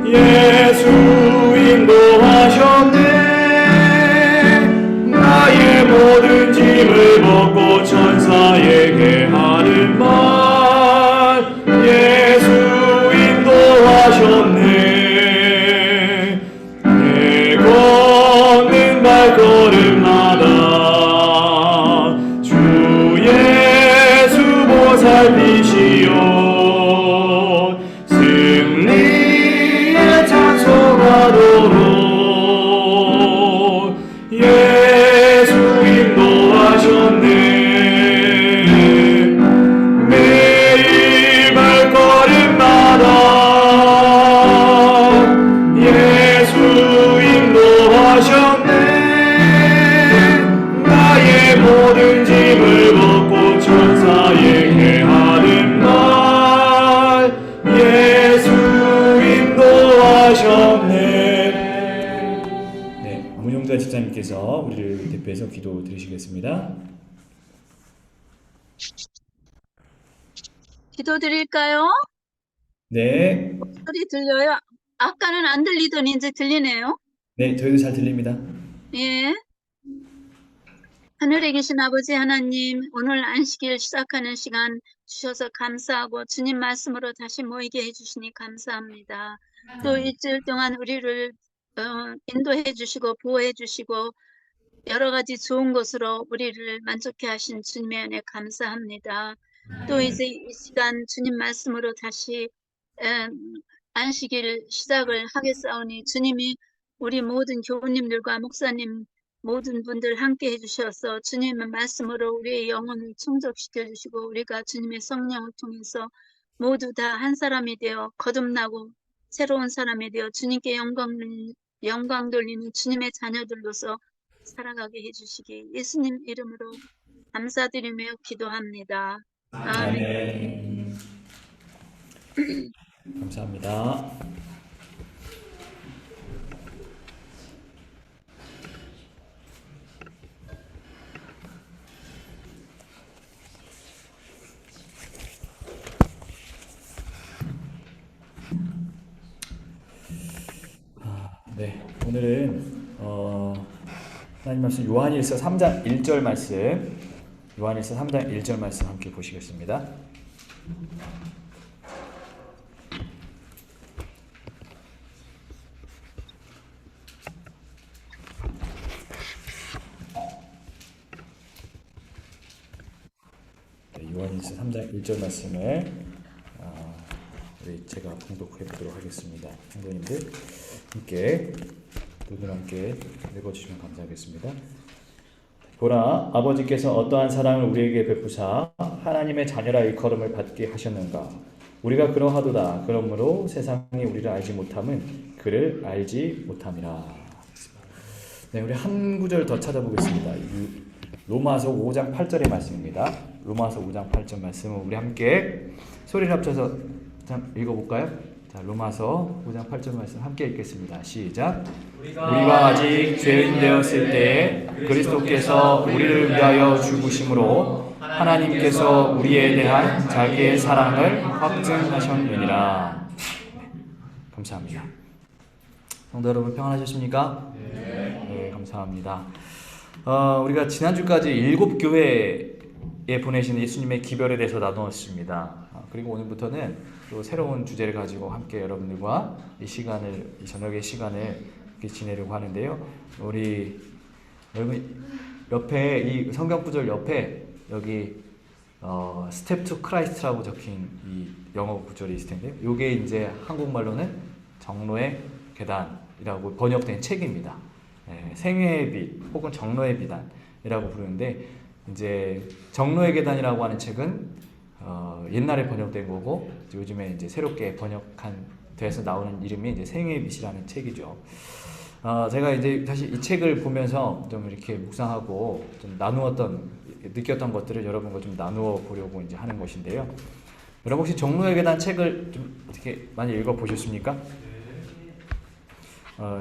예수 인도하셨네. 나의 모든 짐을 벗고 천사에게 하는 말. 예수 인도하셨네. 내 걷는 발걸음마다 주 예수 보살피시오. 예수 인도하셨네. 매일 발걸음마다 예수 인도하셨네. 나의 모든 짐을 벗고 천사에게 하는 말. 예수 인도하셨네. 문용자 집사님께서 우리를 대표해서 기도 드리시겠습니다. 기도 드릴까요? 네. 소리 들려요? 아까는 안 들리더니 이제 들리네요. 네, 저희도 잘 들립니다. 예. 하늘에 계신 아버지 하나님, 오늘 안식일 시작하는 시간 주셔서 감사하고 주님 말씀으로 다시 모이게 해주시니 감사합니다. 또 일주일 동안 우리를 인도해 주시고 보호해 주시고 여러 가지 좋은 것으로 우리를 만족해 하신 주님의 은혜 감사합니다. 또 이제 이 시간 주님 말씀으로 다시 안식일 시작을 하겠사오니 주님이 우리 모든 교우님들과 목사님 모든 분들 함께 해주셔서 주님의 말씀으로 우리의 영혼을 충족시켜 주시고 우리가 주님의 성령을 통해서 모두 다 한 사람이 되어 거듭나고 새로운 사람이 되어 주님께 영광 돌리는 주님의 자녀들로서 살아가게 해주시기 예수님 이름으로 감사드리며 기도합니다. 아멘. 감사합니다. 네, 오늘은 하나님 말씀 요한일서 3장 1절 말씀, 요한일서 3장 1절 말씀 함께 보시겠습니다. 네, 요한일서 3장 1절 말씀을 제가 봉독해 보도록 하겠습니다. 성도님들 함께 누구나 함께 읽어주시면 감사하겠습니다. 보라, 아버지께서 어떠한 사랑을 우리에게 베푸사 하나님의 자녀라 일컬음을 받게 하셨는가. 우리가 그러하도다. 그러므로 세상이 우리를 알지 못함은 그를 알지 못함이라. 네, 우리 한 구절 더 찾아보겠습니다. 로마서 5장 8절의 말씀입니다. 로마서 5장 8절 말씀을 우리 함께 소리를 합쳐서 읽어볼까요? 자, 로마서 5장 8절 말씀 함께 읽겠습니다. 시작. 우리가 아직 죄인 되었을 때에 그리스도께서 우리를 위하여 죽으심으로 하나님께서 우리에 대한 자기의 사랑을 확증하셨느니라. 네, 감사합니다. 성도 여러분 평안하셨습니까? 네, 감사합니다. 우리가 지난주까지 7교회에 보내신 예수님의 기별에 대해서 나누었습니다. 그리고 오늘부터는 또 새로운 주제를 가지고 함께 여러분들과 이 저녁의 시간을 이렇게 지내려고 하는데요. 우리 여러분 옆에 이 성경 구절 옆에 여기 스텝 투 크라이스트라고 적힌 이 영어 구절이 있을 텐데 요게 이제 한국말로는 정로의 계단이라고 번역된 책입니다. 예, 생애의 빛 혹은 정로의 비단이라고 부르는데 이제 정로의 계단이라고 하는 책은 옛날에 번역된 거고 요즘에 이제 새롭게 번역한 돼서 나오는 이름이 이제 생애의 빛이라는 책이죠. 제가 이제 사실 이 책을 보면서 좀 이렇게 묵상하고 좀 느꼈던 것들을 여러분과 좀 나누어 보려고 이제 하는 것인데요. 여러분 혹시 정로의 계단 책을 좀 어떻게 많이 읽어 보셨습니까?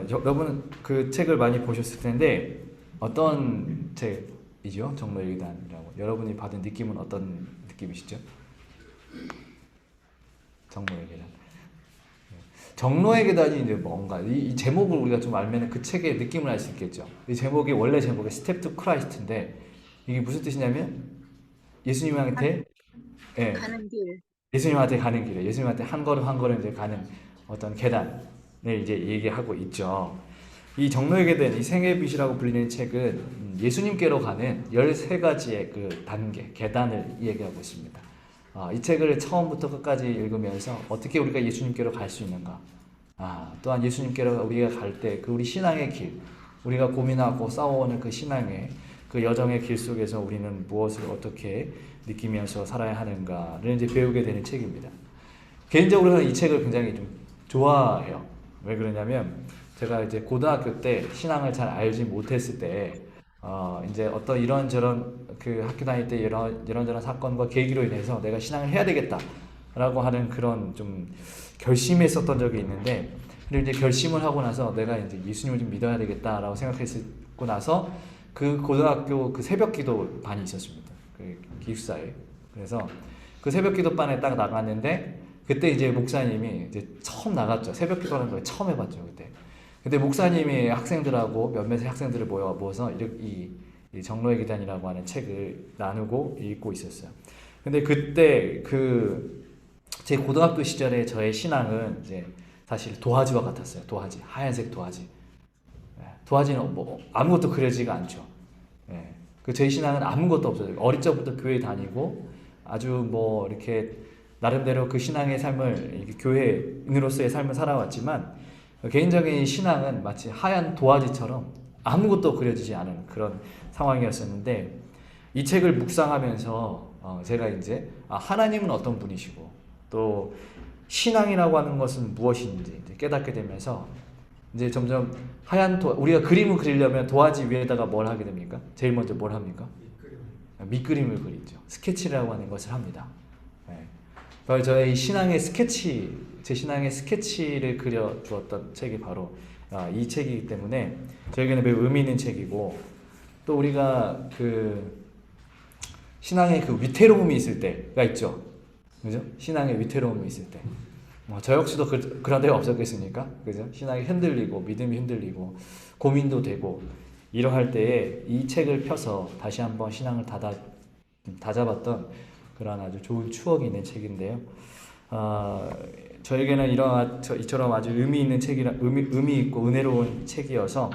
여러분 그 책을 많이 보셨을 텐데 어떤 책이죠? 정로의 계단이라고 여러분이 받은 느낌은 어떤 느낌이시죠? 정로의 계단. 정로의 계단이 이제 뭔가 이 제목을 우리가 좀 알면 그 책의 느낌을 알 수 있겠죠. 이 제목이 원래 제목이 스텝 투 크라이스트인데 이게 무슨 뜻이냐면 예수님한테 가는 길. 예수님한테 가는 길에 예수님한테 한 걸음 한 걸음 이제 가는 어떤 계단을 이제 얘기하고 있죠. 이 정로의 계단, 이 생의 빛이라고 불리는 책은 예수님께로 가는 13가지의 그 단계, 계단을 얘기하고 있습니다. 이 책을 처음부터 끝까지 읽으면서 어떻게 우리가 예수님께로 갈 수 있는가, 또한 예수님께로 우리가 갈 때 그 우리 신앙의 길, 우리가 고민하고 싸워오는 그 신앙의 그 여정의 길 속에서 우리는 무엇을 어떻게 느끼면서 살아야 하는가를 이제 배우게 되는 책입니다. 개인적으로는 이 책을 굉장히 좀 좋아해요. 왜 그러냐면 제가 이제 고등학교 때 신앙을 잘 알지 못했을 때 이제 어떤 이런저런 그 학교 다닐 때 이런저런 사건과 계기로 인해서 내가 신앙을 해야 되겠다라고 하는 그런 좀 결심했었던 적이 있는데 그리고 이제 결심을 하고 나서 내가 이제 예수님을 좀 믿어야 되겠다라고 생각했고 나서 그 고등학교 그 새벽 기도 반이 있었습니다. 그 기숙사에. 그래서 그 새벽 기도반에 딱 나갔는데 그때 이제 목사님이 이제 처음 나갔죠. 새벽 기도하는 걸 처음 해봤죠 그때. 근데 목사님이 학생들하고 몇몇의 학생들을 모아서 이 정로의 계단이라고 하는 책을 나누고 읽고 있었어요. 근데 그때 제 고등학교 시절에 저의 신앙은 이제 사실 도화지와 같았어요. 도화지, 하얀색 도화지. 도화지는 뭐 아무것도 그려지가 않죠. 그 제 신앙은 아무것도 없어요. 어릴 적부터 교회 다니고 아주 뭐 이렇게 나름대로 그 신앙의 삶을 교회인으로서의 삶을 살아왔지만 개인적인 신앙은 마치 하얀 도화지처럼 아무것도 그려지지 않은 그런 상황이었었는데 이 책을 묵상하면서 제가 이제 하나님은 어떤 분이시고 또 신앙이라고 하는 것은 무엇인지 이제 깨닫게 되면서 이제 점점 우리가 그림을 그리려면 도화지 위에다가 뭘 하게 됩니까? 제일 먼저 뭘 합니까? 밑그림을 그리죠. 스케치라고 하는 것을 합니다. 바로 저의 제 신앙의 스케치를 그려 주었던 책이 바로 이 책이기 때문에 저에게는 매우 의미 있는 책이고 또 우리가 그 신앙의 그 위태로움이 있을 때가 있죠. 그죠? 신앙의 위태로움이 있을 때. 저 역시도 그런 데가 없었겠습니까? 그죠? 신앙이 흔들리고 믿음이 흔들리고 고민도 되고 이러할 때에 이 책을 펴서 다시 한번 신앙을 다잡았던 그런 아주 좋은 추억이 있는 책인데요. 저에게는 이처럼 아주 의미 있는 의미 있고 은혜로운 책이어서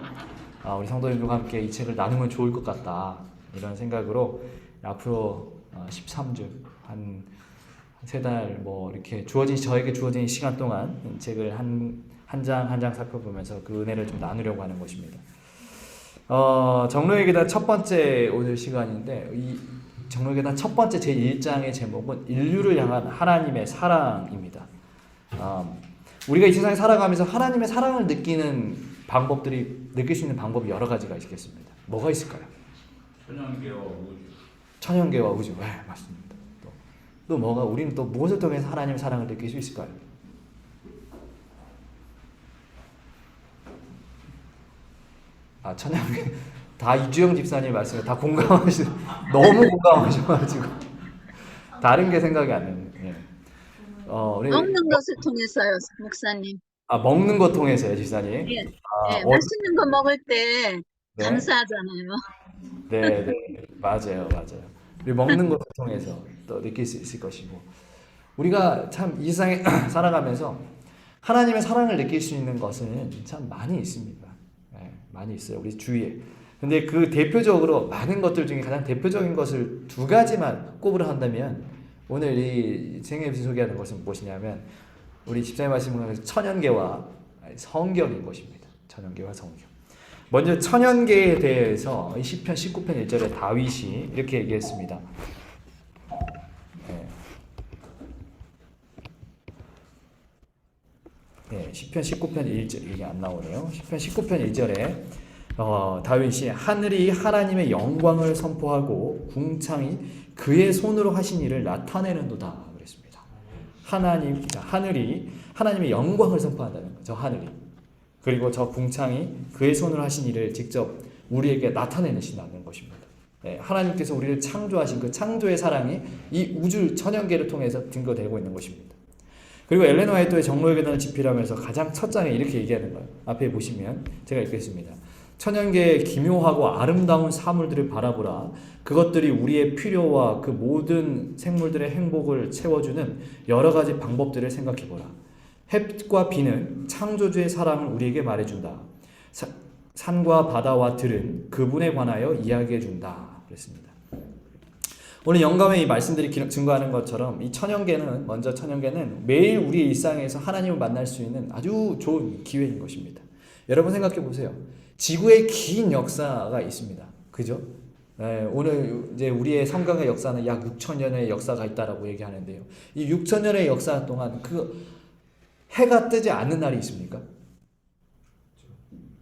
우리 성도님들과 함께 이 책을 나누면 좋을 것 같다 이런 생각으로 앞으로 13주 한 3달 뭐 이렇게 저에게 주어진 시간 동안 책을 한 장 한 장 살펴보면서 그 은혜를 좀 나누려고 하는 것입니다. 정로의 계단 첫 번째 오늘 시간인데 이 정로의 계단 첫 번째 제1장의 제목은 인류를 향한 하나님의 사랑입니다. 우리가 이 세상에 살아가면서 하나님의 사랑을 느낄 수 있는 방법이 여러 가지가 있겠습니다. 뭐가 있을까요? 천연계와 우주. 네, 맞습니다. 또 우리는 또 무엇을 통해서 하나님의 사랑을 느낄 수 있을까요? 천연계. 다 이주영 집사님 말씀에 다 너무 공감하셔가지고 다른 게 생각이 안 나네요. 먹는 것을 통해서요, 목사님. 먹는 것 통해서요, 집사님. 예, 맛있는 거 먹을 때 네. 감사하잖아요. 네, 맞아요. 우리 먹는 것을 통해서 또 느낄 수 있을 것이고 우리가 참 이 세상에 살아가면서 하나님의 사랑을 느낄 수 있는 것은 참 많이 있습니다. 많이 있어요, 우리 주위에. 근데 그 대표적으로 많은 것들 중에 가장 대표적인 것을 두 가지만 꼽으려 한다면 오늘 이 생애비 소개하는 것은 무엇이냐면 우리 집사님 말씀은 천연계와 성경인 것입니다. 천연계와 성경. 먼저 천연계에 대해서 시편 19편 1절에 다윗이 이렇게 얘기했습니다. 시편 19편 1절 이게 안 나오네요. 시편 19편 1절에 다윗이 하늘이 하나님의 영광을 선포하고 궁창이 그의 손으로 하신 일을 나타내는도다 그랬습니다. 하늘이 하나님의 영광을 선포한다는 거죠. 하늘이. 그리고 저 궁창이 그의 손으로 하신 일을 직접 우리에게 나타내신다는 것입니다. 하나님께서 우리를 창조하신 그 창조의 사랑이 이 우주 천연계를 통해서 증거되고 있는 것입니다. 그리고 엘렌 화이트의 정로의 계단을 집필하면서 가장 첫 장에 이렇게 얘기하는 거예요. 앞에 보시면 제가 읽겠습니다. 천연계의 기묘하고 아름다운 사물들을 바라보라. 그것들이 우리의 필요와 그 모든 생물들의 행복을 채워주는 여러 가지 방법들을 생각해보라. 햇과 비는 창조주의 사랑을 우리에게 말해준다. 산과 바다와 들은 그분에 관하여 이야기해준다. 그랬습니다. 오늘 영감의 이 말씀들이 증거하는 것처럼 이 천연계는 매일 우리의 일상에서 하나님을 만날 수 있는 아주 좋은 기회인 것입니다. 여러분 생각해 보세요. 지구의 긴 역사가 있습니다. 그죠? 오늘 이제 우리의 성경의 역사는 약 6,000년의 역사가 있다라고 얘기하는데요. 이 6,000년의 역사 동안 그 해가 뜨지 않는 날이 있습니까?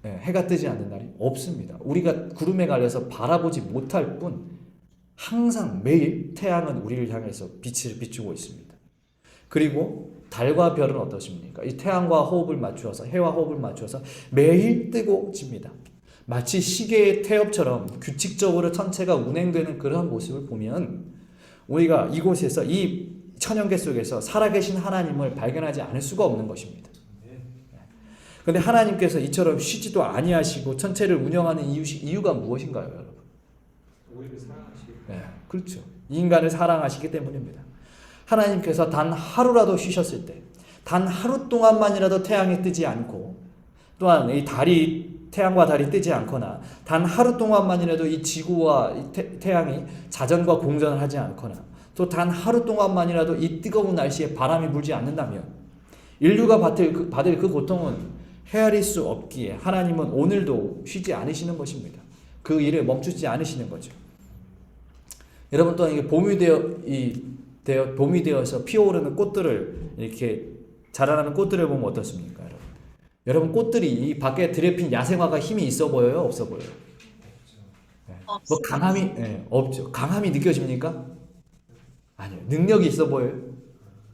해가 뜨지 않는 날이 없습니다. 우리가 구름에 갈려서 바라보지 못할 뿐 항상 매일 태양은 우리를 향해서 빛을 비추고 있습니다. 그리고 달과 별은 어떻습니까? 이 태양과 호흡을 맞추어서 해와 호흡을 맞추어서 매일 뜨고 집니다. 마치 시계의 태엽처럼 규칙적으로 천체가 운행되는 그런 모습을 보면 우리가 이곳에서 이 천연계 속에서 살아계신 하나님을 발견하지 않을 수가 없는 것입니다. 그런데 하나님께서 이처럼 쉬지도 아니하시고 천체를 운영하는 이유가 무엇인가요, 여러분? 우리를 사랑하시기. 그렇죠. 인간을 사랑하시기 때문입니다. 하나님께서 단 하루라도 쉬셨을 때, 단 하루 동안만이라도 태양이 뜨지 않고, 또한 이 태양과 달이 뜨지 않거나, 단 하루 동안만이라도 이 지구와 이 태양이 자전과 공전을 하지 않거나, 또 단 하루 동안만이라도 이 뜨거운 날씨에 바람이 불지 않는다면, 인류가 받을 그 고통은 헤아릴 수 없기에 하나님은 오늘도 쉬지 않으시는 것입니다. 그 일을 멈추지 않으시는 거죠. 여러분 또한 이게 봄이 되어서 피어오르는 꽃들을 이렇게 자라나는 꽃들을 보면 어떻습니까, 여러분? 여러분 꽃들이 이 밖에 드래핀 야생화가 힘이 있어 보여요, 없어 보여요? 뭐 강함이 없죠. 강함이 느껴집니까? 아니요. 능력이 있어 보여요?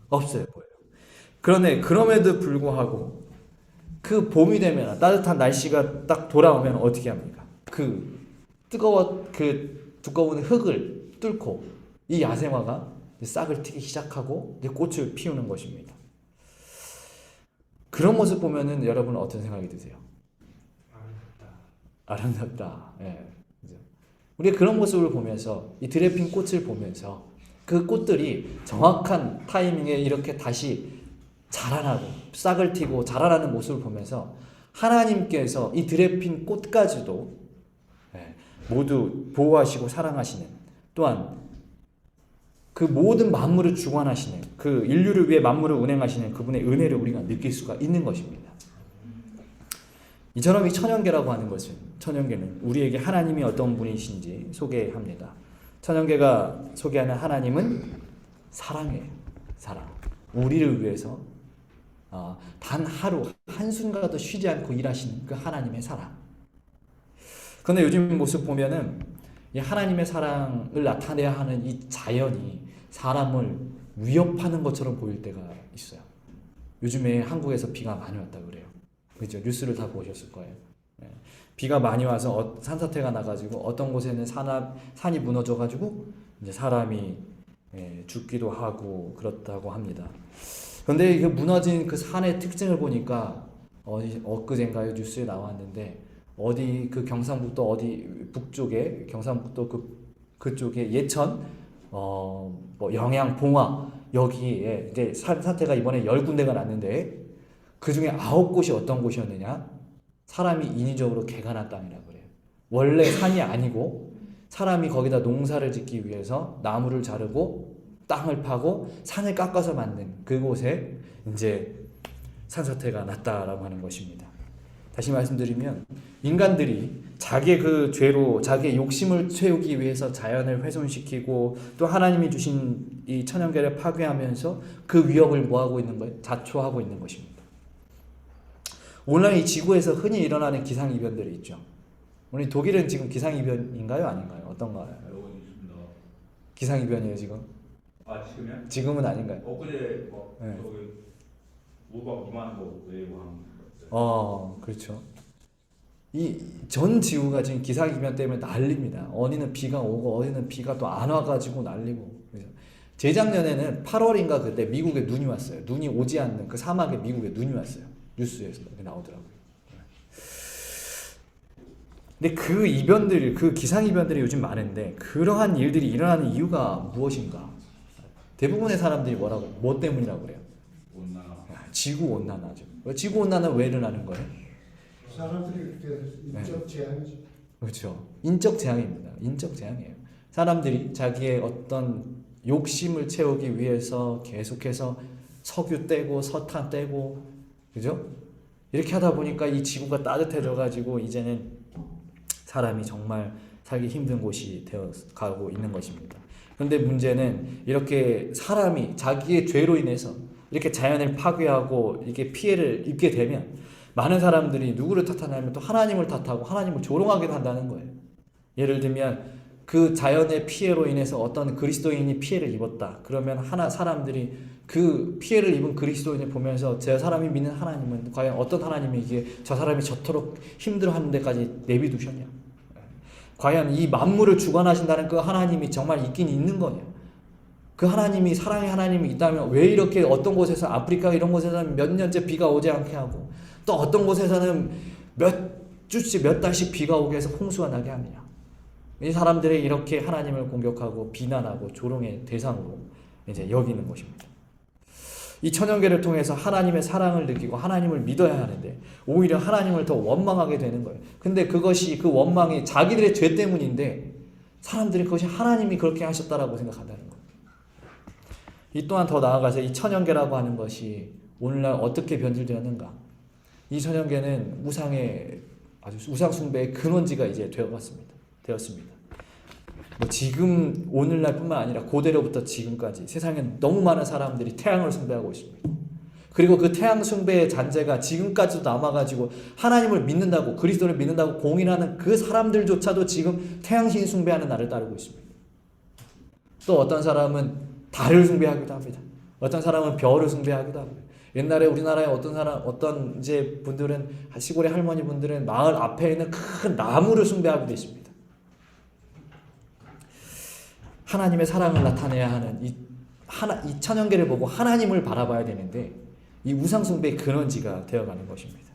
없어요, 보여요. 그런데 그럼에도 불구하고 그 봄이 되면 따뜻한 날씨가 딱 돌아오면 어떻게 합니까? 그 두꺼운 흙을 뚫고 이 야생화가 싹을 트기 시작하고 꽃을 피우는 것입니다. 그런 모습 보면은 여러분은 어떤 생각이 드세요? 아름답다. 우리가 그런 모습을 보면서 이 드래핀 꽃을 보면서 그 꽃들이 정확한 타이밍에 이렇게 다시 자라나고 싹을 틔고 자라나는 모습을 보면서 하나님께서 이 드래핀 꽃까지도 모두 보호하시고 사랑하시는, 또한 그 모든 만물을 주관하시는, 그 인류를 위해 만물을 운행하시는 그분의 은혜를 우리가 느낄 수가 있는 것입니다. 이처럼 이 천연계라고 하는 것은, 천연계는 우리에게 하나님이 어떤 분이신지 소개합니다. 천연계가 소개하는 하나님은 사랑이에요. 사랑. 우리를 위해서 단 하루 한순간도 쉬지 않고 일하시는 그 하나님의 사랑. 그런데 요즘 모습 보면은 이 하나님의 사랑을 나타내야 하는 이 자연이 사람을 위협하는 것처럼 보일 때가 있어요. 요즘에 한국에서 비가 많이 왔다 그래요. 그렇죠? 뉴스를 다 보셨을 거예요. 비가 많이 와서 산사태가 나가지고 어떤 곳에는 산이 무너져가지고 이제 사람이 죽기도 하고 그렇다고 합니다. 그런데 그 무너진 그 산의 특징을 보니까 엊그젠가요 뉴스에 나왔는데, 어디 그 경상북도 어디 북쪽에 경상북도 그쪽에 예천 뭐 영양 봉화 여기에 이제 산사태가 이번에 10군데가 났는데 그 중에 9곳이 어떤 곳이었느냐? 사람이 인위적으로 개간한 땅이라고 그래요. 원래 산이 아니고 사람이 거기다 농사를 짓기 위해서 나무를 자르고 땅을 파고 산을 깎아서 만든 그곳에 이제 산사태가 났다라고 하는 것입니다. 다시 말씀드리면 인간들이 자기의 그 죄로 자기의 욕심을 채우기 위해서 자연을 훼손시키고 또 하나님이 주신 이 천연계를 파괴하면서 그 위협을 뭐하고 있는 거예요? 자초하고 있는 것입니다. 오늘날 이 지구에서 흔히 일어나는 기상이변들이 있죠. 우리 독일은 지금 기상이변인가요? 아닌가요? 어떤가요? 기상이변이에요 지금? 아 지금요? 지금은 아닌가요? 엊그제 뭐 네. 저기 우박 이만한 거 외고 한 그렇죠. 이 전 지구가 지금 기상이변 때문에 난립니다. 어디는 비가 오고 어디는 비가 또 안 와가지고 난리고. 그래서 재작년에는 8월인가 그때 미국에 눈이 왔어요. 눈이 오지 않는 그 사막에 미국에 눈이 왔어요. 뉴스에서 나오더라고요. 근데 그 이변들, 그 기상 이변들이 요즘 많은데 그러한 일들이 일어나는 이유가 무엇인가? 대부분의 사람들이 뭐 때문이라고 그래요? 온난화. 지구 온난화죠. 지구 온난화는 왜 일어나는 거예요? 사람들이 그렇게 인적 제한이죠. 그렇죠. 인적 재앙입니다. 인적 재앙이에요. 사람들이 자기의 어떤 욕심을 채우기 위해서 계속해서 석유 떼고 서탄 떼고 그죠? 이렇게 하다 보니까 이 지구가 따뜻해져 가지고 이제는 사람이 정말 살기 힘든 곳이 되어 가고 있는 것입니다. 그런데 문제는 이렇게 사람이 자기의 죄로 인해서 이렇게 자연을 파괴하고 이렇게 피해를 입게 되면 많은 사람들이 누구를 탓하냐면 또 하나님을 탓하고 하나님을 조롱하기도 한다는 거예요. 예를 들면 그 자연의 피해로 인해서 어떤 그리스도인이 피해를 입었다. 그러면 사람들이 그 피해를 입은 그리스도인을 보면서 저 사람이 믿는 하나님은 과연 어떤 하나님이기에 저 사람이 저토록 힘들어하는 데까지 내비두셨냐. 과연 이 만물을 주관하신다는 그 하나님이 정말 있긴 있는 거냐. 그 하나님이 사랑의 하나님이 있다면 왜 이렇게 어떤 곳에서 아프리카 이런 곳에서는 몇 년째 비가 오지 않게 하고 또 어떤 곳에서는 몇 주씩 몇 달씩 비가 오게 해서 홍수가 나게 하느냐. 이 사람들이 이렇게 하나님을 공격하고 비난하고 조롱의 대상으로 이제 여기는 것입니다. 이 천연계를 통해서 하나님의 사랑을 느끼고 하나님을 믿어야 하는데 오히려 하나님을 더 원망하게 되는 거예요. 근데 그것이 그 원망이 자기들의 죄 때문인데 사람들이 그것이 하나님이 그렇게 하셨다라고 생각한다는 거예요. 이 또한 더 나아가서 이 천연계라고 하는 것이 오늘날 어떻게 변질되었는가? 이 천연계는 우상 숭배의 근원지가 이제 되었습니다. 뭐 지금 오늘날뿐만 아니라 고대로부터 지금까지 세상에 너무 많은 사람들이 태양을 숭배하고 있습니다. 그리고 그 태양 숭배의 잔재가 지금까지도 남아가지고 하나님을 믿는다고 그리스도를 믿는다고 공인하는 그 사람들조차도 지금 태양신 숭배하는 날을 따르고 있습니다. 또 어떤 사람은 달을 숭배하기도 합니다. 어떤 사람은 별을 숭배하기도 합니다. 옛날에 우리나라에 어떤 이제 분들은 시골의 할머니 분들은 마을 앞에 있는 큰 나무를 숭배하기도 했습니다. 하나님의 사랑을 나타내야 하는 이 천연계를 보고 하나님을 바라봐야 되는데 이 우상숭배의 근원지가 되어가는 것입니다.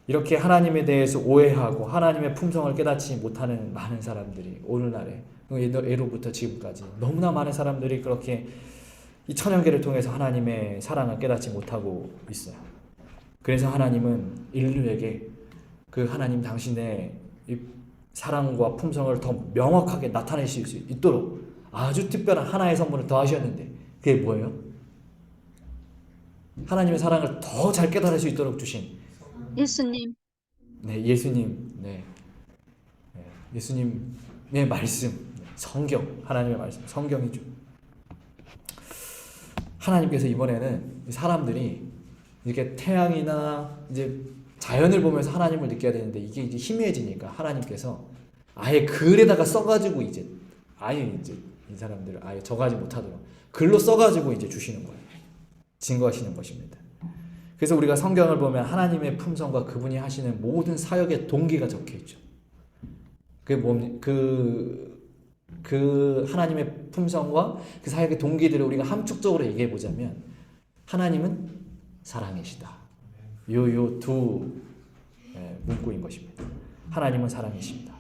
이렇게 하나님에 대해서 오해하고 하나님의 품성을 깨닫지 못하는 많은 사람들이 오늘날에 예로부터 지금까지 너무나 많은 사람들이 그렇게 이 천연계를 통해서 하나님의 사랑을 깨닫지 못하고 있어요. 그래서 하나님은 인류에게 그 하나님 당신의 이 사랑과 품성을 더 명확하게 나타내실 수 있도록 아주 특별한 하나의 선물을 더 하셨는데 그게 뭐예요? 하나님의 사랑을 더 잘 깨달을 수 있도록 주신 예수님. 네, 예수님. 네. 예수님의 말씀, 성경, 하나님의 말씀, 성경이죠. 하나님께서 이번에는 사람들이 이렇게 태양이나 이제 자연을 보면서 하나님을 느껴야 되는데 이게 이제 희미해지니까 하나님께서 아예 글에다가 써가지고 이제 아예 이제 이 사람들을 아예 적하지 못하도록 글로 써가지고 이제 주시는 거예요. 증거하시는 것입니다. 그래서 우리가 성경을 보면 하나님의 품성과 그분이 하시는 모든 사역의 동기가 적혀 있죠. 그 하나님의 품성과 그 사역의 동기들을 우리가 함축적으로 얘기해 보자면 하나님은 사랑이시다. 요 두 문구인 것입니다. 하나님은 사랑이십니다.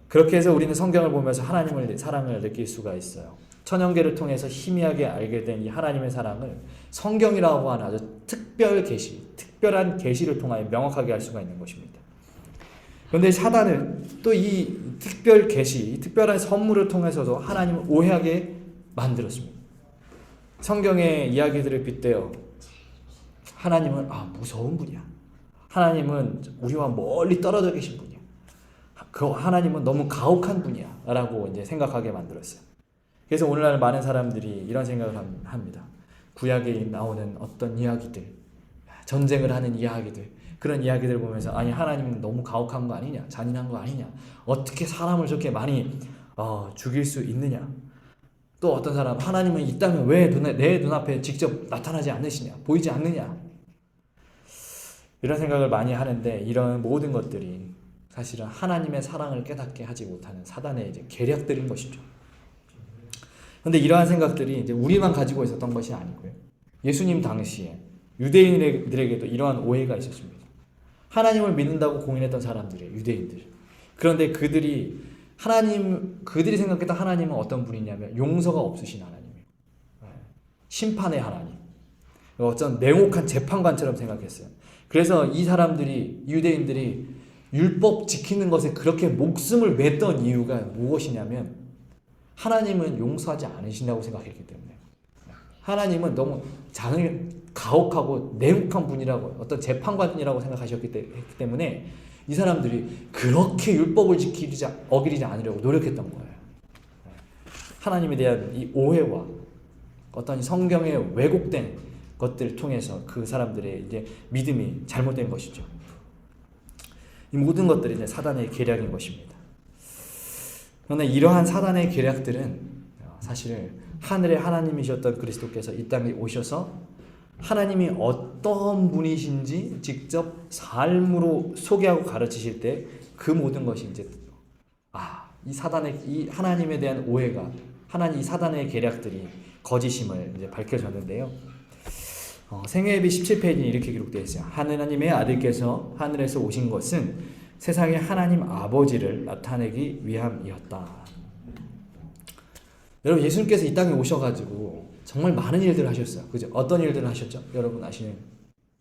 그렇게 해서 우리는 성경을 보면서 하나님의 사랑을 느낄 수가 있어요. 천연계를 통해서 희미하게 알게 된 이 하나님의 사랑을 성경이라고 하는 아주 특별한 계시를 통하여 명확하게 알 수가 있는 것입니다. 그런데 사단은 또 이 특별 계시, 이 특별한 선물을 통해서도 하나님을 오해하게 만들었습니다. 성경의 이야기들을 빗대어 하나님은 무서운 분이야. 하나님은 우리와 멀리 떨어져 계신 분이야. 그 하나님은 너무 가혹한 분이야 라고 이제 생각하게 만들었어요. 그래서 오늘날 많은 사람들이 이런 생각을 합니다. 구약에 나오는 어떤 이야기들, 전쟁을 하는 이야기들, 그런 이야기들 보면서 아니 하나님은 너무 가혹한 거 아니냐, 잔인한 거 아니냐, 어떻게 사람을 저렇게 많이 죽일 수 있느냐. 또 어떤 사람 하나님은 이 땅에 왜 내 눈앞에 직접 나타나지 않으시냐, 보이지 않느냐, 이런 생각을 많이 하는데 이런 모든 것들이 사실은 하나님의 사랑을 깨닫게 하지 못하는 사단의 이제 계략들인 것이죠. 그런데 이러한 생각들이 이제 우리만 가지고 있었던 것이 아니고요. 예수님 당시에 유대인들에게도 이러한 오해가 있었습니다. 하나님을 믿는다고 공인했던 사람들이에요, 유대인들. 그런데 그들이 생각했던 하나님은 어떤 분이냐면 용서가 없으신 하나님이에요. 심판의 하나님. 어떤 냉혹한 재판관처럼 생각했어요. 그래서 이 사람들이, 유대인들이 율법 지키는 것에 그렇게 목숨을 맸던 이유가 무엇이냐면 하나님은 용서하지 않으신다고 생각했기 때문에, 하나님은 너무 가혹하고 냉혹한 분이라고, 어떤 재판관이라고 생각하셨기 때문에 이 사람들이 그렇게 율법을 어기지 않으려고 노력했던 거예요. 하나님에 대한 이 오해와 어떤 성경에 왜곡된 것들을 통해서 그 사람들의 이제 믿음이 잘못된 것이죠. 이 모든 것들이 이제 사단의 계략인 것입니다. 그러나 이러한 사단의 계략들은 사실 하늘의 하나님이셨던 그리스도께서 이 땅에 오셔서 하나님이 어떤 분이신지 직접 삶으로 소개하고 가르치실 때 그 모든 것이 이제 이 하나님에 대한 오해가, 이 사단의 계략들이 거짓임을 이제 밝혀졌는데요. 생애비 17페이지에 이렇게 기록되어 있어요. 하나님의 아들께서 하늘에서 오신 것은 세상의 하나님 아버지를 나타내기 위함이었다. 여러분, 예수님께서 이 땅에 오셔가지고 정말 많은 일들을 하셨어요. 그죠? 어떤 일들을 하셨죠? 여러분 아시는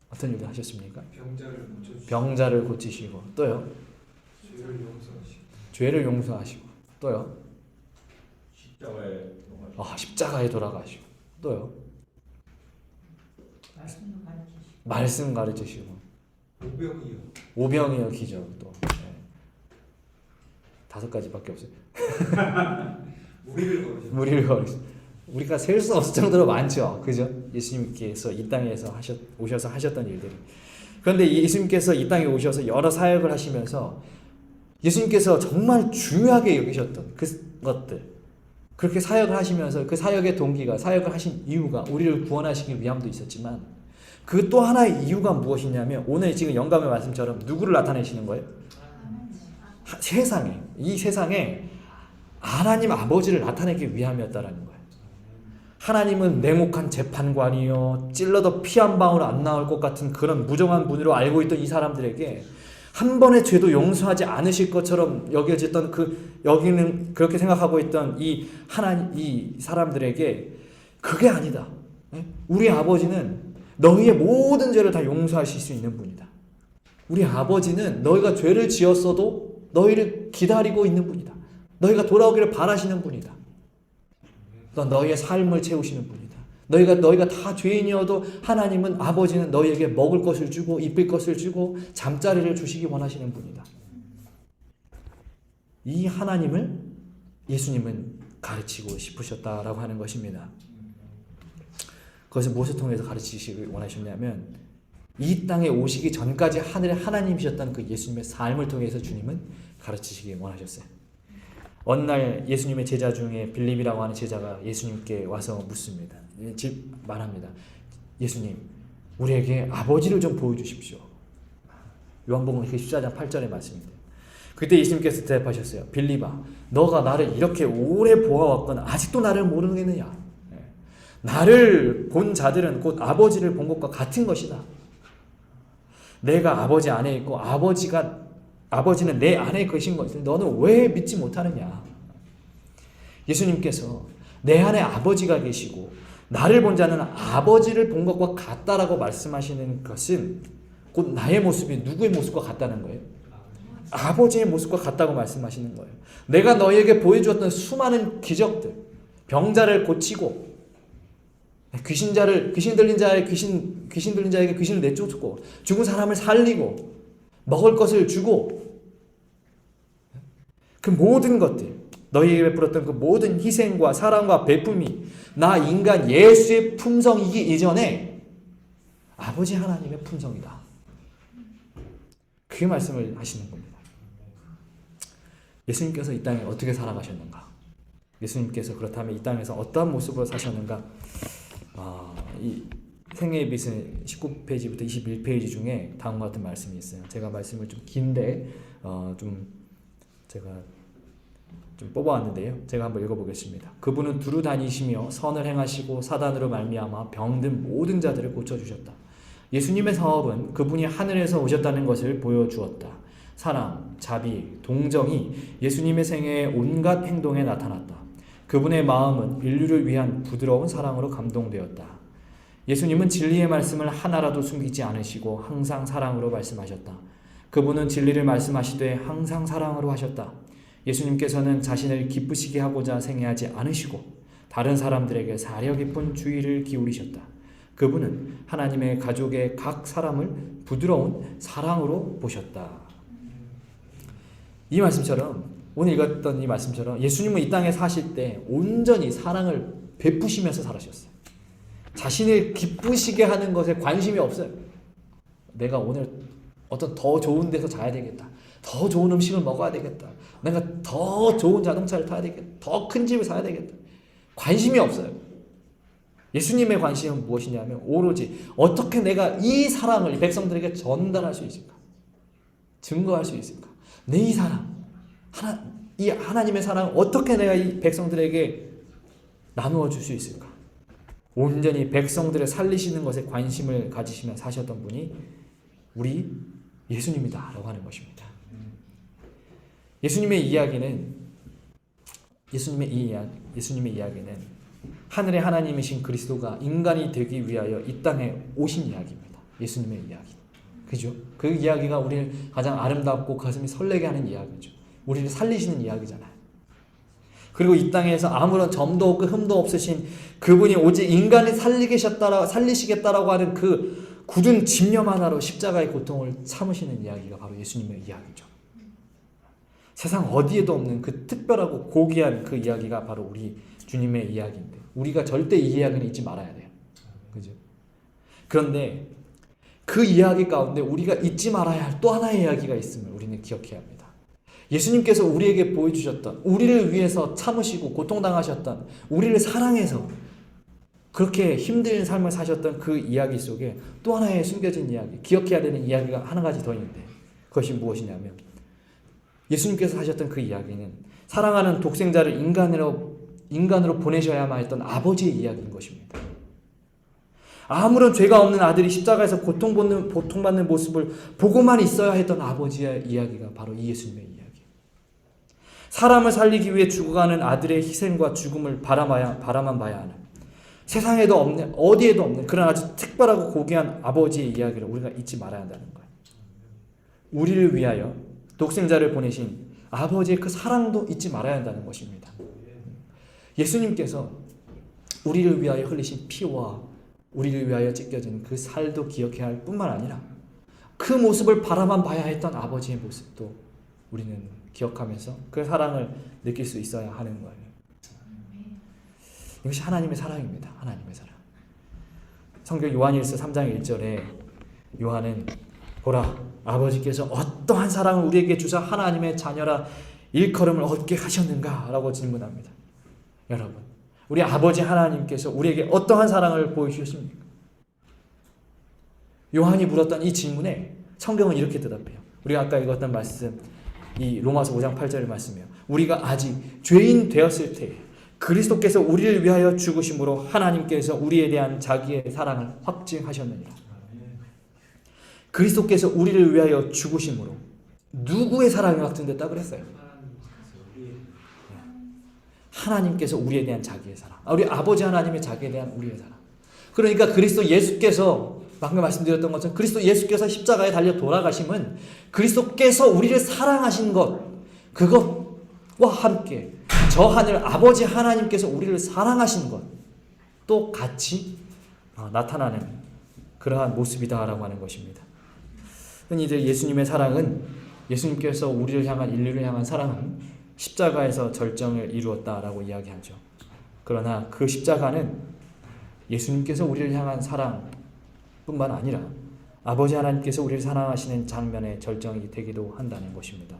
어떤 일들 하셨습니까? 병자를 고치시고, 또요? 죄를 용서하시고, 또요? 십자가에 돌아가시고, 또요? 말씀 가르치시고, 오병이어 기적, 또 5가지밖에 없어요. 무리를 걸으시고, 우리가 셀 수 없을 정도로 많죠, 그죠? 예수님께서 이 땅에서 오셔서 하셨던 일들이. 그런데 예수님께서 이 땅에 오셔서 여러 사역을 하시면서 예수님께서 정말 중요하게 여기셨던 그 것들, 그렇게 사역을 하시면서 그 사역의 동기가, 사역을 하신 이유가 우리를 구원하시기 위함도 있었지만 그 또 하나의 이유가 무엇이냐면 오늘 지금 영감의 말씀처럼 누구를 나타내시는 거예요? 이 세상에 하나님 아버지를 나타내기 위함이었다라는 거예요. 하나님은 냉혹한 재판관이요, 찔러도 피 한 방울 안 나올 것 같은 그런 무정한 분으로 알고 있던 이 사람들에게 한 번의 죄도 용서하지 않으실 것처럼 여겨졌던 여기는 그렇게 생각하고 있던 이 사람들에게 그게 아니다. 우리 아버지는 너희의 모든 죄를 다 용서하실 수 있는 분이다. 우리 아버지는 너희가 죄를 지었어도 너희를 기다리고 있는 분이다. 너희가 돌아오기를 바라시는 분이다. 또 너희의 삶을 채우시는 분이다. 너희가 다 죄인이어도 하나님은, 아버지는 너희에게 먹을 것을 주고 입을 것을 주고 잠자리를 주시기 원하시는 분이다. 이 하나님을 예수님은 가르치고 싶으셨다라고 하는 것입니다. 그것을 무엇을 통해서 가르치시기 원하셨냐면 이 땅에 오시기 전까지 하늘의 하나님이셨던 그 예수님의 삶을 통해서 주님은 가르치시기 원하셨어요. 어느 날 예수님의 제자 중에 빌립이라고 하는 제자가 예수님께 와서 묻습니다. 말합니다. 예수님, 우리에게 아버지를 좀 보여주십시오. 요한복음 14장 8절의 말씀입니다. 그때 예수님께서 대답하셨어요. 빌립아, 너가 나를 이렇게 오래 보아왔거나 아직도 나를 모르겠느냐? 나를 본 자들은 곧 아버지를 본 것과 같은 것이다. 내가 아버지 안에 있고 아버지는 내 안에 계신 것을 너는 왜 믿지 못하느냐? 예수님께서 내 안에 아버지가 계시고 나를 본 자는 아버지를 본 것과 같다라고 말씀하시는 것은 곧 나의 모습이 누구의 모습과 같다는 거예요? 아버지의 모습과 같다고 말씀하시는 거예요. 내가 너희에게 보여주었던 수많은 기적들, 병자를 고치고 귀신 들린 자에게 귀신을 내쫓고 죽은 사람을 살리고 먹을 것을 주고 그 모든 것들, 너희에게 베풀었던 그 모든 희생과 사랑과 베품이 나 인간 예수의 품성이기 이전에 아버지 하나님의 품성이다. 그 말씀을 하시는 겁니다. 예수님께서 이 땅에 어떻게 살아가셨는가? 예수님께서 그렇다면 이 땅에서 어떠한 모습으로 사셨는가? 이 생애의 빛은 19페이지부터 21페이지 중에 다음과 같은 말씀이 있어요. 제가 말씀을 좀 긴데 제가 좀 뽑아왔는데요. 제가 한번 읽어보겠습니다. 그분은 두루 다니시며 선을 행하시고 사단으로 말미암아 병든 모든 자들을 고쳐주셨다. 예수님의 사업은 그분이 하늘에서 오셨다는 것을 보여주었다. 사랑, 자비, 동정이 예수님의 생애의 온갖 행동에 나타났다. 그분의 마음은 인류를 위한 부드러운 사랑으로 감동되었다. 예수님은 진리의 말씀을 하나라도 숨기지 않으시고 항상 사랑으로 말씀하셨다. 그분은 진리를 말씀하시되 항상 사랑으로 하셨다. 예수님께서는 자신을 기쁘시게 하고자 생애하지 않으시고 다른 사람들에게 사려 깊은 주의를 기울이셨다. 그분은 하나님의 가족의 각 사람을 부드러운 사랑으로 보셨다. 이 말씀처럼, 오늘 읽었던 이 말씀처럼 예수님은 이 땅에 사실 때 온전히 사랑을 베푸시면서 살아셨어요. 자신을 기쁘시게 하는 것에 관심이 없어요. 내가 오늘 어떤 더 좋은 데서 자야 되겠다. 더 좋은 음식을 먹어야 되겠다. 내가 더 좋은 자동차를 타야 되겠다. 더 큰 집을 사야 되겠다. 관심이 없어요. 예수님의 관심은 무엇이냐면 오로지 어떻게 내가 이 사랑을 이 백성들에게 전달할 수 있을까? 증거할 수 있을까? 내 이 사랑, 이 하나님의 사랑을 어떻게 내가 이 백성들에게 나누어 줄 수 있을까? 온전히 백성들을 살리시는 것에 관심을 가지시며 사셨던 분이 우리 예수님이다 라고 하는 것입니다. 예수님의 이야기는 하늘의 하나님이신 그리스도가 인간이 되기 위하여 이 땅에 오신 이야기입니다. 예수님의 이야기. 그죠? 그 이야기가 우리를 가장 아름답고 가슴이 설레게 하는 이야기죠. 우리를 살리시는 이야기잖아요. 그리고 이 땅에서 아무런 점도 없고 흠도 없으신 그분이 오직 인간을 살리시겠다라고 하는 그 굳은 집념 하나로 십자가의 고통을 참으시는 이야기가 바로 예수님의 이야기죠. 세상 어디에도 없는 그 특별하고 고귀한 그 이야기가 바로 우리 주님의 이야기인데 우리가 절대 이 이야기는 잊지 말아야 돼요. 그죠? 그런데 그 이야기 가운데 우리가 잊지 말아야 할 또 하나의 이야기가 있음을 우리는 기억해야 합니다. 예수님께서 우리에게 보여주셨던, 우리를 위해서 참으시고 고통당하셨던, 우리를 사랑해서 그렇게 힘든 삶을 사셨던 그 이야기 속에 또 하나의 숨겨진 이야기, 기억해야 되는 이야기가 한 가지 더 있는데 그것이 무엇이냐면 예수님께서 하셨던 그 이야기는 사랑하는 독생자를 인간으로 보내셔야만 했던 아버지의 이야기인 것입니다. 아무런 죄가 없는 아들이 십자가에서 고통받는 모습을 보고만 있어야 했던 아버지의 이야기가 바로 이 예수님의 이야기. 사람을 살리기 위해 죽어가는 아들의 희생과 죽음을 바라만 봐야 하는 세상에도 없는 어디에도 없는 그런 아주 특별하고 고귀한 아버지의 이야기를 우리가 잊지 말아야 한다는 거예요. 우리를 위하여 독생자를 보내신 아버지의 그 사랑도 잊지 말아야 한다는 것입니다. 예수님께서 우리를 위하여 흘리신 피와 우리를 위하여 찢겨진 그 살도 기억해야 할 뿐만 아니라 그 모습을 바라만 봐야 했던 아버지의 모습도 우리는 기억하면서 그 사랑을 느낄 수 있어야 하는 거예요. 이것이 하나님의 사랑입니다. 하나님의 사랑. 성경 요한일서 3장 1절에 요한은 보라 아버지께서 어떠한 사랑을 우리에게 주사 하나님의 자녀라 일컬음을 얻게 하셨는가 라고 질문합니다. 여러분 우리 아버지 하나님께서 우리에게 어떠한 사랑을 보여주셨습니까? 요한이 물었던 이 질문에 성경은 이렇게 대답해요. 우리가 아까 읽었던 말씀 이 로마서 5장 8절의 말씀이에요. 우리가 아직 죄인 되었을 때 그리스도께서 우리를 위하여 죽으심으로 하나님께서 우리에 대한 자기의 사랑을 확증하셨느니라. 그리스도께서 우리를 위하여 죽으심으로 누구의 사랑이 확증됐다 그랬어요? 하나님께서 우리에 대한 자기의 사랑. 우리 아버지 하나님의 자기에 대한 우리의 사랑. 그러니까 그리스도 예수께서 방금 말씀드렸던 것처럼 그리스도 예수께서 십자가에 달려 돌아가심은 그리스도께서 우리를 사랑하신 것, 그것과 함께 저 하늘 아버지 하나님께서 우리를 사랑하신 것도 같이 나타나는 그러한 모습이다라고 하는 것입니다. 흔히들 예수님의 사랑은, 예수님께서 우리를 향한, 인류를 향한 사랑은 십자가에서 절정을 이루었다라고 이야기하죠. 그러나 그 십자가는 예수님께서 우리를 향한 사랑뿐만 아니라 아버지 하나님께서 우리를 사랑하시는 장면의 절정이 되기도 한다는 것입니다.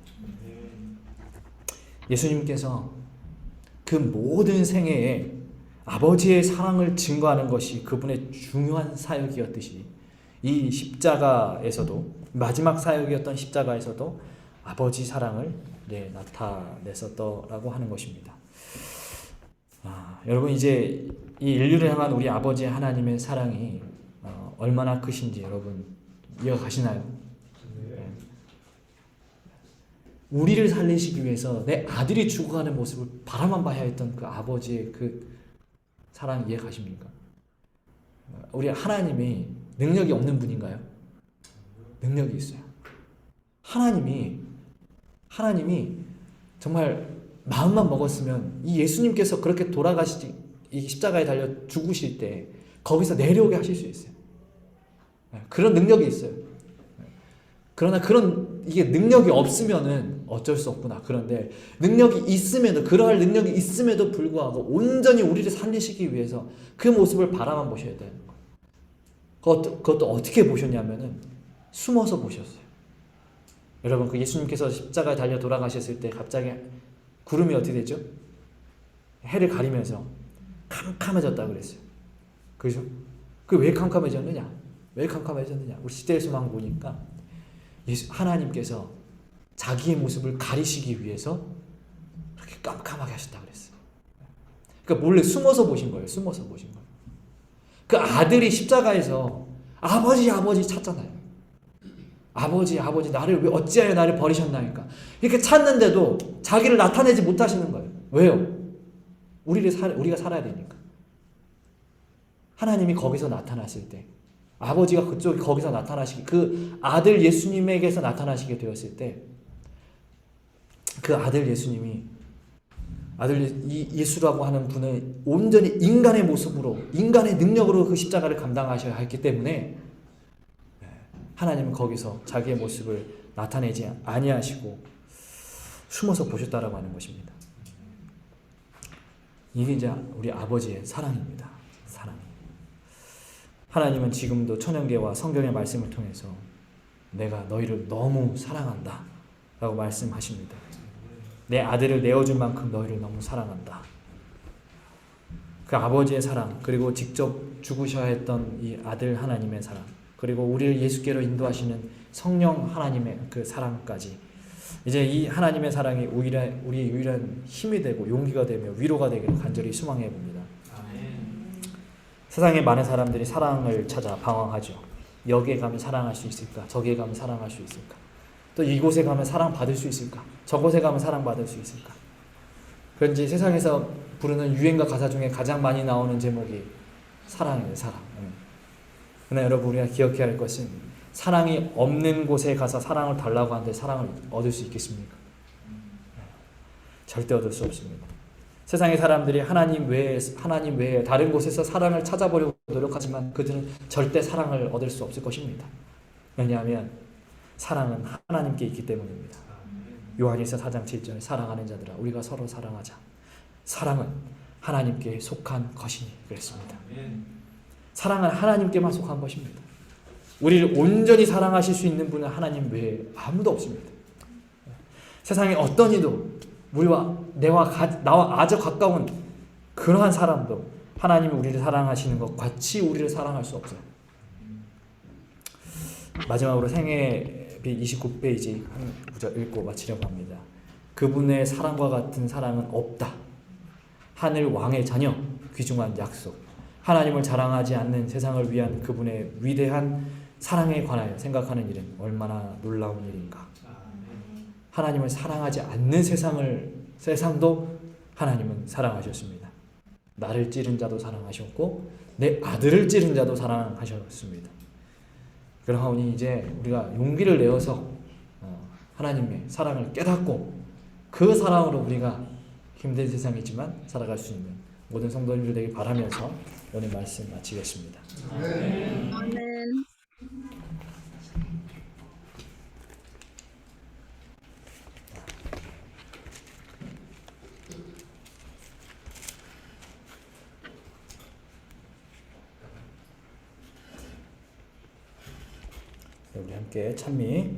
예수님께서 그 모든 생애에 아버지의 사랑을 증거하는 것이 그분의 중요한 사역이었듯이 이 십자가에서도, 마지막 사역이었던 십자가에서도 아버지 사랑을 나타냈었다라고 하는 것입니다. 여러분, 이제 이 인류를 향한 우리 아버지 하나님의 사랑이 얼마나 크신지 여러분 이해가시나요? 네. 우리를 살리시기 위해서 내 아들이 죽어가는 모습을 바라만 봐야 했던 그 아버지의 그 사랑 이해가십니까? 우리 하나님이 능력이 없는 분인가요? 능력이 있어요. 하나님이 정말 마음만 먹었으면 이 예수님께서 그렇게 돌아가시지, 이 십자가에 달려 죽으실 때 거기서 내려오게 하실 수 있어요. 그런 능력이 있어요. 그러나 이게 능력이 없으면은 어쩔 수 없구나. 그런데 능력이 있음에도, 그러할 능력이 있음에도 불구하고 온전히 우리를 살리시기 위해서 그 모습을 바라만 보셔야 돼요. 그것도 어떻게 보셨냐면은 숨어서 보셨어요. 여러분, 그 예수님께서 십자가에 달려 돌아가셨을 때 갑자기 구름이 어떻게 되죠? 해를 가리면서 캄캄해졌다 그랬어요. 그죠? 그 왜 캄캄해졌느냐? 우리 시대의 소망 보니까 하나님께서 자기의 모습을 가리시기 위해서 그렇게 깜깜하게 하셨다 그랬어요. 그러니까 몰래 숨어서 보신 거예요. 그 아들이 십자가에서 아버지 찾잖아요. 아버지 나를 왜 어찌하여 나를 버리셨나니까 이렇게 찾는데도 자기를 나타내지 못하시는 거예요. 왜요? 우리가 살아야 되니까. 하나님이 거기서 나타났을 때, 아버지가 거기서 나타나시기, 그 아들 예수님에게서 나타나시게 되었을 때, 그 아들 예수님이, 예수라고 하는 분은 온전히 인간의 모습으로, 인간의 능력으로 그 십자가를 감당하셔야 했기 때문에 하나님은 거기서 자기의 모습을 나타내지 아니하시고 숨어서 보셨다라고 하는 것입니다. 이게 이제 우리 아버지의 사랑입니다. 사랑. 하나님은 지금도 천연계와 성경의 말씀을 통해서 내가 너희를 너무 사랑한다 라고 말씀하십니다. 내 아들을 내어줄 만큼 너희를 너무 사랑한다. 그 아버지의 사랑, 그리고 직접 죽으셔야 했던 이 아들 하나님의 사랑, 그리고 우리를 예수께로 인도하시는 성령 하나님의 그 사랑까지, 이제 이 하나님의 사랑이 우리의 유일한 힘이 되고 용기가 되며 위로가 되기를 간절히 소망해 봅니다. 세상에 많은 사람들이 사랑을 찾아 방황하죠. 여기에 가면 사랑할 수 있을까? 저기에 가면 사랑할 수 있을까? 또 이곳에 가면 사랑받을 수 있을까? 저곳에 가면 사랑받을 수 있을까? 그런지 세상에서 부르는 유행가 가사 중에 가장 많이 나오는 제목이 사랑이에요. 사랑. 그러나 여러분, 우리가 기억해야 할 것은 사랑이 없는 곳에 가서 사랑을 달라고 하는데 사랑을 얻을 수 있겠습니까? 절대 얻을 수 없습니다. 세상의 사람들이 하나님 외에 다른 곳에서 사랑을 찾아보려고 노력하지만 그들은 절대 사랑을 얻을 수 없을 것입니다. 왜냐하면 사랑은 하나님께 있기 때문입니다. 요한일서 4장 7절에 사랑하는 자들아 우리가 서로 사랑하자. 사랑은 하나님께 속한 것이니 그랬습니다. 사랑은 하나님께만 속한 것입니다. 우리를 온전히 사랑하실 수 있는 분은 하나님 외에 아무도 없습니다. 세상에 어떤 이도 나와 아주 가까운 그러한 사람도 하나님이 우리를 사랑하시는 것 같이 우리를 사랑할 수 없어요. 마지막으로 생애비 29페이지 한 구절 읽고 마치려고 합니다. 그분의 사랑과 같은 사랑은 없다. 하늘 왕의 자녀, 귀중한 약속. 하나님을 자랑하지 않는 세상을 위한 그분의 위대한 사랑에 관하여 생각하는 일은 얼마나 놀라운 일인가. 하나님을 사랑하지 않는 세상도 하나님은 사랑하셨습니다. 나를 찌른 자도 사랑하셨고 내 아들을 찌른 자도 사랑하셨습니다. 그러하오니 이제 우리가 용기를 내어서 하나님의 사랑을 깨닫고 그 사랑으로 우리가 힘든 세상이지만 살아갈 수 있는 모든 성도님들 되길 바라면서 오늘 말씀 마치겠습니다. 아멘. 우리 함께 찬미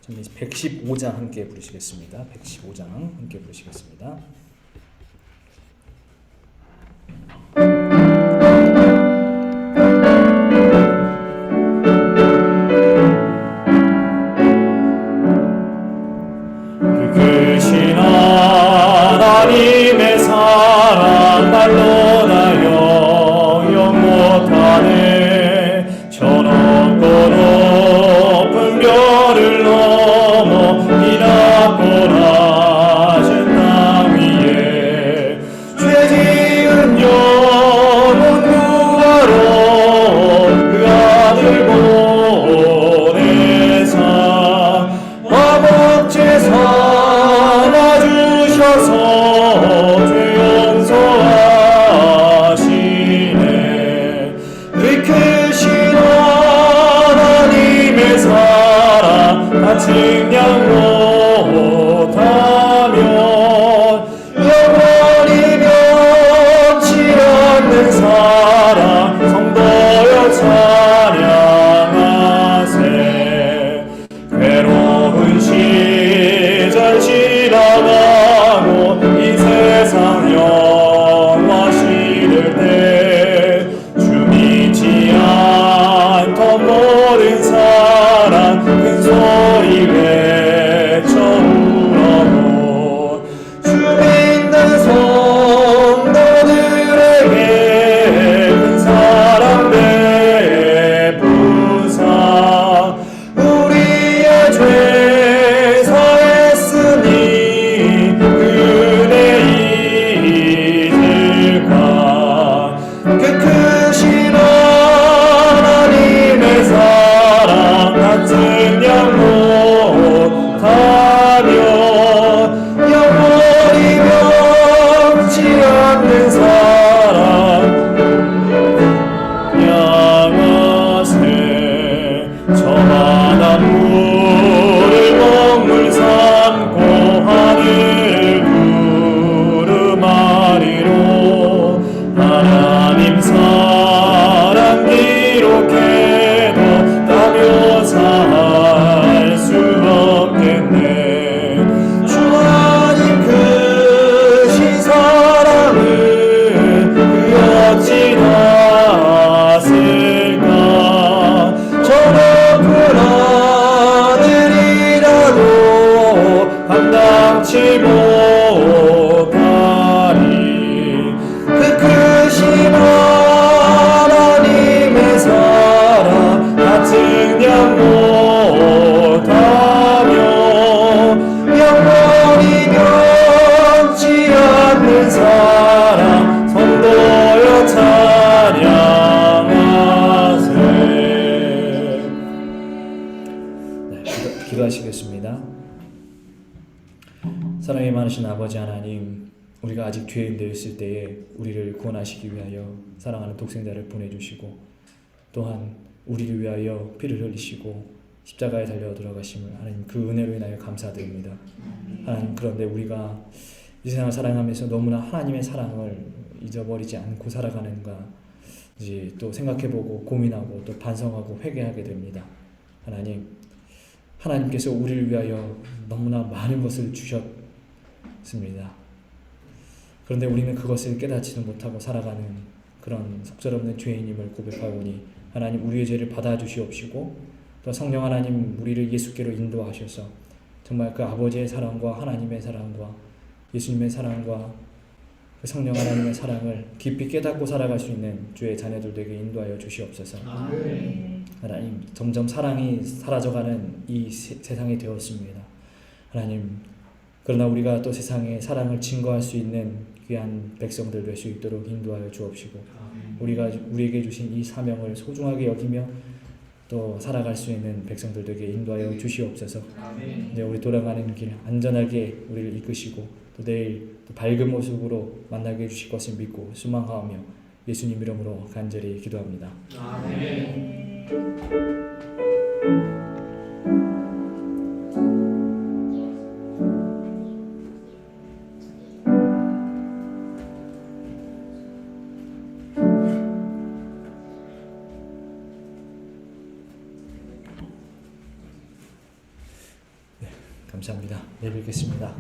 찬미 115장 함께 부르시겠습니다. 115장 함께 부르시겠습니다. 크신 하나님의 사랑 말로 다 영영 못하네. 저 높고 높은 별을 넘어 이 낮고 낮은 땅 위에 죄 지은 영혼 구하러 그 아들 보내사 화목제 삼아 주셔서 죄 용서하시네. 그 크신 하나님의 사랑 다 측량 못하면 영원히 변치 않는 사랑 성도여 찬양하세. 괴로운 시절 지나가고 이 세상 영화 시들 때 주 믿지 않던 모든 사랑 큰 소리 외쳐 울어도 주 믿는 성도들에게 큰 사랑 베푸사 우리의 죄 사했으니 그네 잊을까. 그 크신 하나님의 사랑 같은 양 못하며 영원히 변치 않는 사랑 향하세. 저 바닷물을 먹물 삼고 하늘 구름아리로 하나님 사랑 기록해도 다 묘사할 수 없겠네. 주 하나님 크신 사랑은 그 어찌 다쓸까. 저 높은 하늘이라도 감당치 못하리. 그 크신 하나님의 사랑 같은 양 못하며 영원히 변치 않는 사랑 성도여 찬양하세. 기도하시겠습니다. 사랑이 많으신 아버지 하나님, 우리가 아직 죄인 되었을 때에 우리를 구원하시기 위하여 사랑하는 독생자를 보내주시고 또한 우리를 위하여 피를 흘리시고 십자가에 달려 들어가심을 하나님 그 은혜로 인하여 감사드립니다. 하나님, 그런데 우리가 이 세상을 살아가면서 너무나 하나님의 사랑을 잊어버리지 않고 살아가는가 이제 또 생각해보고 고민하고 또 반성하고 회개하게 됩니다. 하나님께서 우리를 위하여 너무나 많은 것을 주셨습니다. 그런데 우리는 그것을 깨닫지는 못하고 살아가는 그런 속절없는 죄인임을 고백하오니 하나님, 우리의 죄를 받아주시옵시고 또 성령 하나님, 우리를 예수께로 인도하셔서 정말 그 아버지의 사랑과 하나님의 사랑과 예수님의 사랑과 그 성령 하나님의 사랑을 깊이 깨닫고 살아갈 수 있는 주의 자녀들에게 인도하여 주시옵소서. 하나님, 점점 사랑이 사라져가는 이 세상이 되었습니다. 하나님, 그러나 우리가 또 세상에 사랑을 증거할 수 있는 귀한 백성들 될 수 있도록 인도하여 주옵시고 우리에게 주신 이 사명을 소중하게 여기며 또 살아갈 수 있는 백성들 되게 인도하여 주시옵소서. 이제 우리 돌아가는 길 안전하게 우리를 이끄시고 또 내일 또 밝은 모습으로 만나게 해주실 것을 믿고 소망하며 예수님 이름으로 간절히 기도합니다. 감사합니다. 내일 뵙겠습니다.